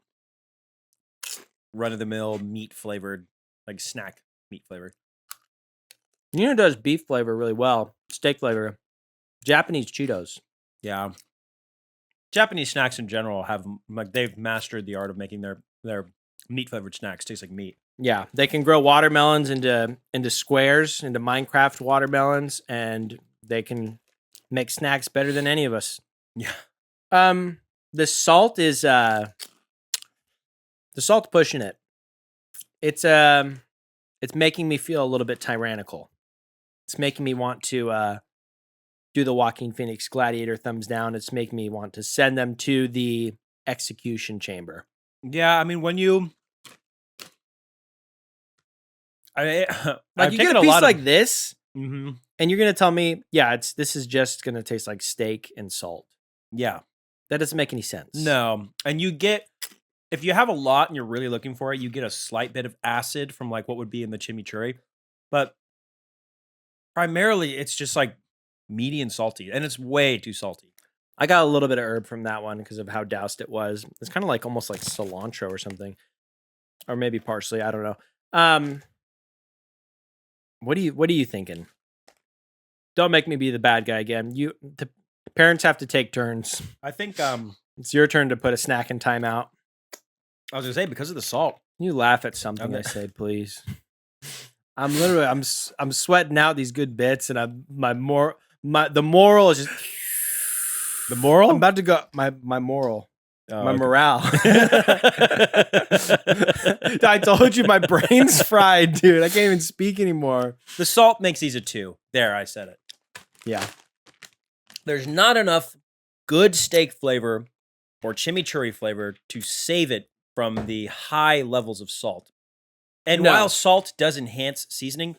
[SPEAKER 2] run-of-the-mill meat flavored, like snack meat flavor.
[SPEAKER 1] You know who does beef flavor really well? Steak flavor. Japanese Cheetos.
[SPEAKER 2] Yeah. Japanese snacks in general they've mastered the art of making their meat flavored snacks taste like meat.
[SPEAKER 1] Yeah, they can grow watermelons into squares, into Minecraft watermelons, and they can make snacks better than any of us.
[SPEAKER 2] Yeah.
[SPEAKER 1] The salt is the salt's pushing it. It's making me feel a little bit tyrannical. It's making me want to do the Joaquin Phoenix Gladiator thumbs down. It's making me want to send them to the execution chamber.
[SPEAKER 2] Yeah, I mean when you
[SPEAKER 1] Like you get a piece like this,
[SPEAKER 2] Mm-hmm.
[SPEAKER 1] and you're gonna tell me, yeah, this is just gonna taste like steak and salt.
[SPEAKER 2] Yeah.
[SPEAKER 1] That doesn't make any sense.
[SPEAKER 2] No. And if you have a lot and you're really looking for it, you get a slight bit of acid from like what would be in the chimichurri. But primarily it's just like meaty and salty. And it's way too salty.
[SPEAKER 1] I got a little bit of herb from that one because of how doused it was. It's kind of like almost like cilantro or something. Or maybe parsley, I don't know. What are you thinking? Don't make me be the bad guy again. The parents have to take turns.
[SPEAKER 2] I think
[SPEAKER 1] It's your turn to put a snack in timeout.
[SPEAKER 2] I was gonna say because of the salt.
[SPEAKER 1] You laugh at something
[SPEAKER 2] Okay.
[SPEAKER 1] I say, please. I'm sweating out these good bits, and the moral is just
[SPEAKER 2] The moral?
[SPEAKER 1] I'm about to go my moral.
[SPEAKER 2] Oh,
[SPEAKER 1] My
[SPEAKER 2] okay.
[SPEAKER 1] morale. I told you my brain's fried, dude. I can't even speak anymore.
[SPEAKER 2] The salt makes these a 2. There, I said it.
[SPEAKER 1] Yeah.
[SPEAKER 2] There's not enough good steak flavor or chimichurri flavor to save it from the high levels of salt. And
[SPEAKER 1] No.
[SPEAKER 2] while salt does enhance seasoning,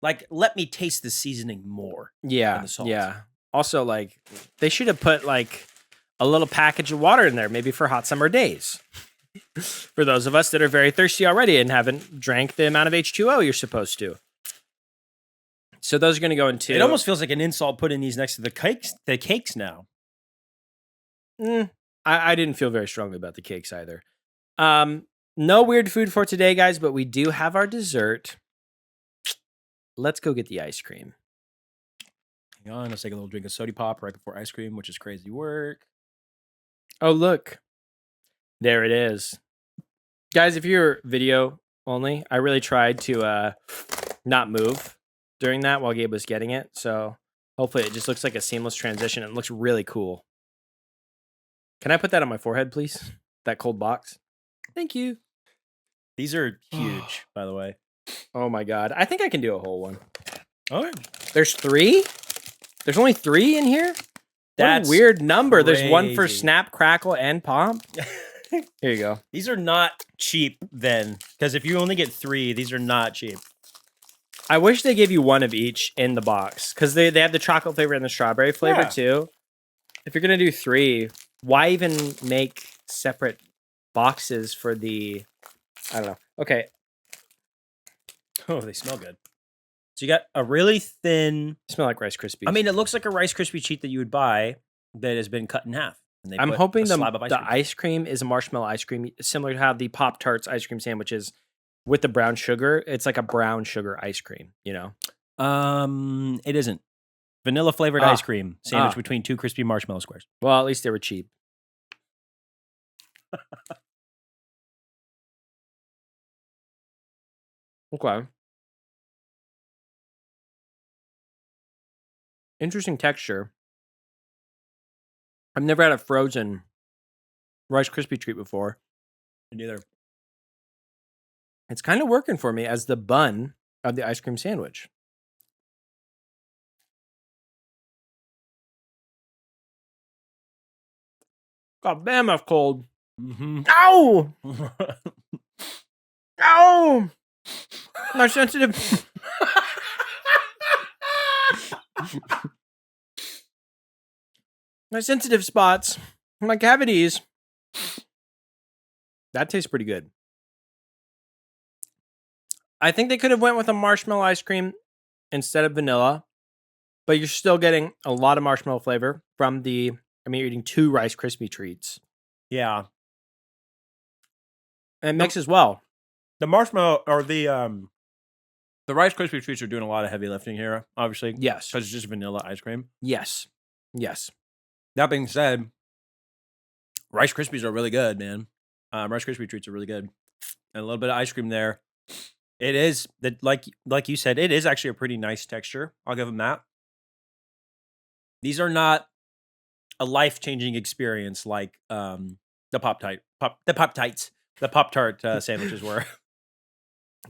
[SPEAKER 2] like let me taste the seasoning more.
[SPEAKER 1] Yeah.
[SPEAKER 2] the salt.
[SPEAKER 1] Yeah. Also, like, they should have put like a little package of water in there, maybe for hot summer days. For those of us that are very thirsty already and haven't drank the amount of H2O you're supposed to. So those are going to go into.
[SPEAKER 2] It almost feels like an insult putting these next to the cakes now.
[SPEAKER 1] I didn't feel very strongly about the cakes either. No weird food for today, guys, but we do have our dessert. Let's go get the ice cream.
[SPEAKER 2] Hang on, let's take a little drink of soda pop right before ice cream, which is crazy work.
[SPEAKER 1] Oh, look. There it is. Guys, if you're video only, I really tried to not move during that while Gabe was getting it. So hopefully it just looks like a seamless transition. It looks really cool. Can I put that on my forehead, please? That cold box. Thank you.
[SPEAKER 2] These are huge, by the way.
[SPEAKER 1] Oh my God. I think I can do a whole one.
[SPEAKER 2] Oh,
[SPEAKER 1] There's 3? There's only 3 in here?
[SPEAKER 2] that's
[SPEAKER 1] What a weird number. There's one for
[SPEAKER 2] crazy.
[SPEAKER 1] snap, crackle, and pop. Here you go.
[SPEAKER 2] These are not cheap then, because if you only get 3, these are not cheap.
[SPEAKER 1] I wish they gave you one of each in the box because they have the chocolate flavor and the strawberry flavor
[SPEAKER 2] Yeah.
[SPEAKER 1] too. If you're going to do 3, why even make separate boxes for the, I don't know. Okay.
[SPEAKER 2] Oh, they smell good. So you got a really thin.
[SPEAKER 1] Smell like Rice Krispies.
[SPEAKER 2] I mean, it looks like a Rice Krispie treat that you would buy that has been cut in half. And they
[SPEAKER 1] I'm
[SPEAKER 2] put
[SPEAKER 1] hoping
[SPEAKER 2] a
[SPEAKER 1] the
[SPEAKER 2] slab of ice cream.
[SPEAKER 1] ice cream is a marshmallow ice cream, similar to how the Pop-Tarts ice cream sandwiches with the brown sugar. It's like a brown sugar ice cream, you know?
[SPEAKER 2] It isn't. Vanilla flavored
[SPEAKER 1] Ah.
[SPEAKER 2] ice cream sandwich
[SPEAKER 1] Ah.
[SPEAKER 2] between 2 crispy marshmallow squares.
[SPEAKER 1] Well, at least they were cheap. Okay. Interesting texture. I've never had a frozen Rice Krispie treat before.
[SPEAKER 2] Neither.
[SPEAKER 1] It's kind of working for me as the bun of the ice cream sandwich. God damn, that's cold.
[SPEAKER 2] Mm-hmm.
[SPEAKER 1] Ow! Ow! My sensitive. My sensitive spots. My cavities. That tastes pretty good. I think they could have went with a marshmallow ice cream instead of vanilla, but you're still getting a lot of marshmallow flavor from the. I mean, you're eating 2 Rice Krispie treats,
[SPEAKER 2] Yeah.
[SPEAKER 1] and it mixes well.
[SPEAKER 2] The marshmallow or the Rice Krispie treats are doing a lot of heavy lifting here, obviously.
[SPEAKER 1] Yes,
[SPEAKER 2] Because it's just vanilla ice cream.
[SPEAKER 1] yes, yes.
[SPEAKER 2] That being said, Rice Krispies are really good, man. Rice Krispie treats are really good. And a little bit of ice cream there. It is that like you said, it is actually a pretty nice texture. I'll give them that. These are not a life-changing experience like the Pop-Tart sandwiches were.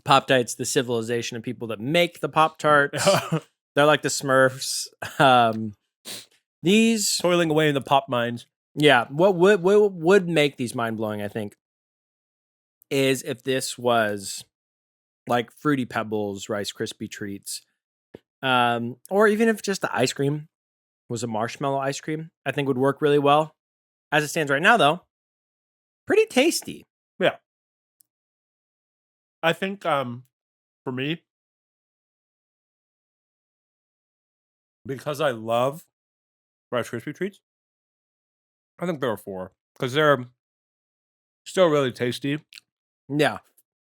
[SPEAKER 1] Pop-Tarts, the civilization of people that make the Pop-Tarts. They're like the Smurfs. These,
[SPEAKER 2] Toiling away in the pop mines.
[SPEAKER 1] yeah, what would make these mind-blowing, I think, is if this was like Fruity Pebbles, Rice Krispie treats, or even if just the ice cream was a marshmallow ice cream, I think would work really well. As it stands right now, though, pretty tasty.
[SPEAKER 2] I think for me, because I love Rice Krispie treats, I think there are 4. Because they're still really tasty.
[SPEAKER 1] Yeah.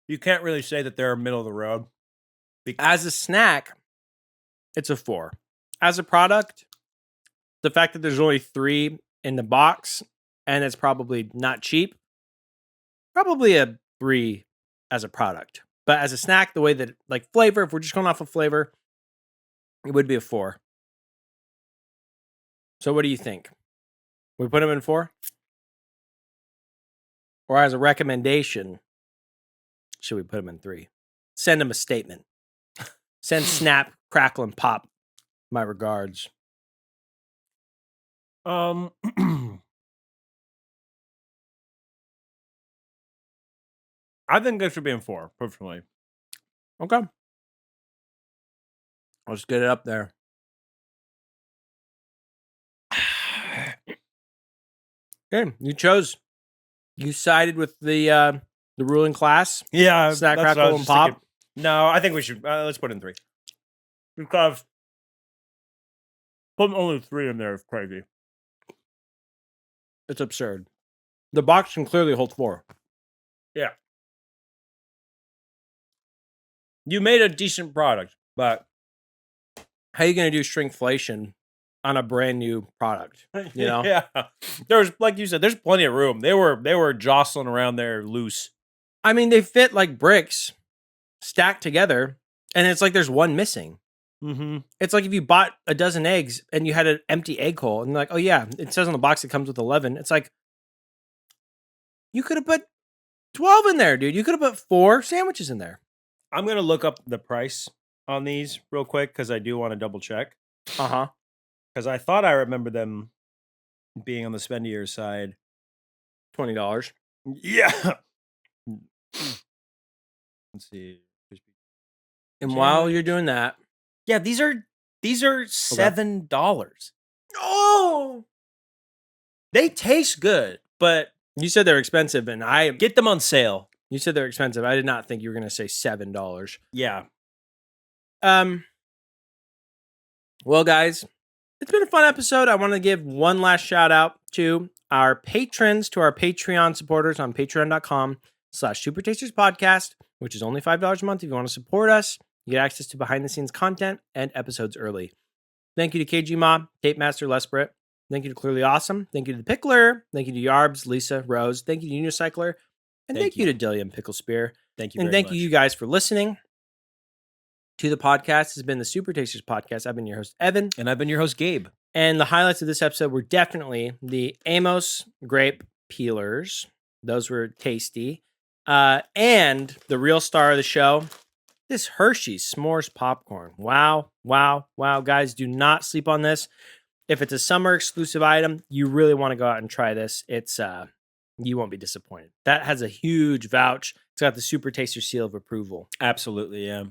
[SPEAKER 2] You can't really say that they're middle of the road.
[SPEAKER 1] As a snack, it's a 4. As a product, the fact that there's only 3 in the box and it's probably not cheap, probably a 3 as a product. But as a snack, the way that, like flavor, if we're just going off of flavor, it would be a 4. So what do you think? We put them in 4? Or as a recommendation, should we put them in 3? Send them a statement. Send Snap, Crackle, and Pop my regards.
[SPEAKER 2] I think they should be in 4, personally.
[SPEAKER 1] Okay. Let's get it up there. Okay, you chose. You sided with the ruling class.
[SPEAKER 2] Yeah,
[SPEAKER 1] Snack,
[SPEAKER 2] that's what I
[SPEAKER 1] Crackle,
[SPEAKER 2] was
[SPEAKER 1] and
[SPEAKER 2] just thinking.
[SPEAKER 1] Pop.
[SPEAKER 2] No, I think we should. Let's put in 3. Because putting only 3 in there is crazy.
[SPEAKER 1] It's absurd. The box can clearly hold 4.
[SPEAKER 2] Yeah. You made a decent product, but
[SPEAKER 1] How are you going to do shrinkflation on a brand new product? You know?
[SPEAKER 2] yeah, there's like you said, there's plenty of room. They were jostling around there loose.
[SPEAKER 1] I mean, they fit like bricks stacked together, and it's like there's one missing.
[SPEAKER 2] Mm-hmm.
[SPEAKER 1] It's like if you bought a dozen eggs and you had an empty egg hole, and you're like, oh yeah, it says on the box it comes with 11. It's like, you could have put 12 in there, dude. You could have put 4 sandwiches in there.
[SPEAKER 2] I'm gonna look up the price on these real quick because I do want to double check.
[SPEAKER 1] Uh-huh.
[SPEAKER 2] Because I thought I remember them being on the spendier side.
[SPEAKER 1] $20.
[SPEAKER 2] Yeah. Let's see.
[SPEAKER 1] And while you're doing that,
[SPEAKER 2] Yeah, these are $7.
[SPEAKER 1] oh,
[SPEAKER 2] They taste good, but
[SPEAKER 1] you said they're expensive, and
[SPEAKER 2] get them on sale.
[SPEAKER 1] you said they're expensive. I did not think you were going to say $7.
[SPEAKER 2] Yeah.
[SPEAKER 1] Well, guys, it's been a fun episode. I want to give one last shout out to our patrons, to our Patreon supporters on patreon.com/supertasterspodcast, which is only $5 a month if you want to support us. You get access to behind the scenes content and episodes early. Thank you to KG Mob, Tape Master Lesbrit. Thank you to Clearly Awesome. Thank you to the Pickler. Thank you to Yarbs, Lisa, Rose. Thank you to Unicycler. And thank you to Dillium Pickle Spear.
[SPEAKER 2] Thank you
[SPEAKER 1] And
[SPEAKER 2] very
[SPEAKER 1] thank
[SPEAKER 2] much.
[SPEAKER 1] you guys for listening to the podcast. This has been the Super Tasters Podcast. I've been your host, Evan.
[SPEAKER 2] And I've been your host, Gabe.
[SPEAKER 1] And the highlights of this episode were definitely the Amos grape peelers. Those were tasty. And the real star of the show, this Hershey's s'mores popcorn. Wow, wow, wow. Guys, do not sleep on this. If it's a summer exclusive item, you really want to go out and try this. It's you won't be disappointed. That has a huge vouch. It's got the Super Taster seal of approval.
[SPEAKER 2] Absolutely, yeah.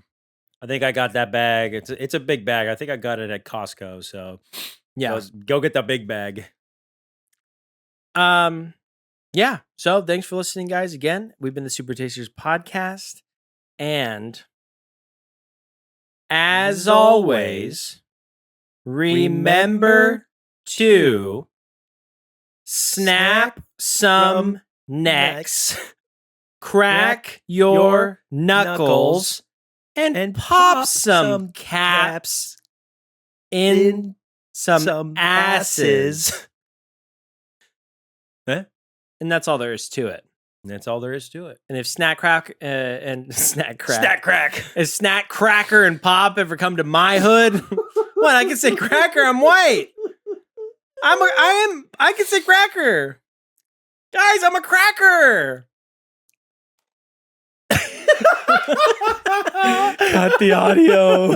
[SPEAKER 2] I think I got that bag. It's a big bag. I think I got it at Costco. So
[SPEAKER 1] Yeah.
[SPEAKER 2] go get the big bag.
[SPEAKER 1] Yeah. So thanks for listening, guys. Again, we've been the Super Tasters Podcast. And as always, remember to snap some necks, crack your knuckles, and pop some caps in some asses.
[SPEAKER 2] Huh?
[SPEAKER 1] And that's all there is to it.
[SPEAKER 2] And that's all there is to it.
[SPEAKER 1] And if snack crack and snack crack,
[SPEAKER 2] crack.
[SPEAKER 1] if snack cracker and pop ever come to my hood, what I can say cracker, I'm white. I can say cracker. Guys, I'm a cracker.
[SPEAKER 2] Cut the audio.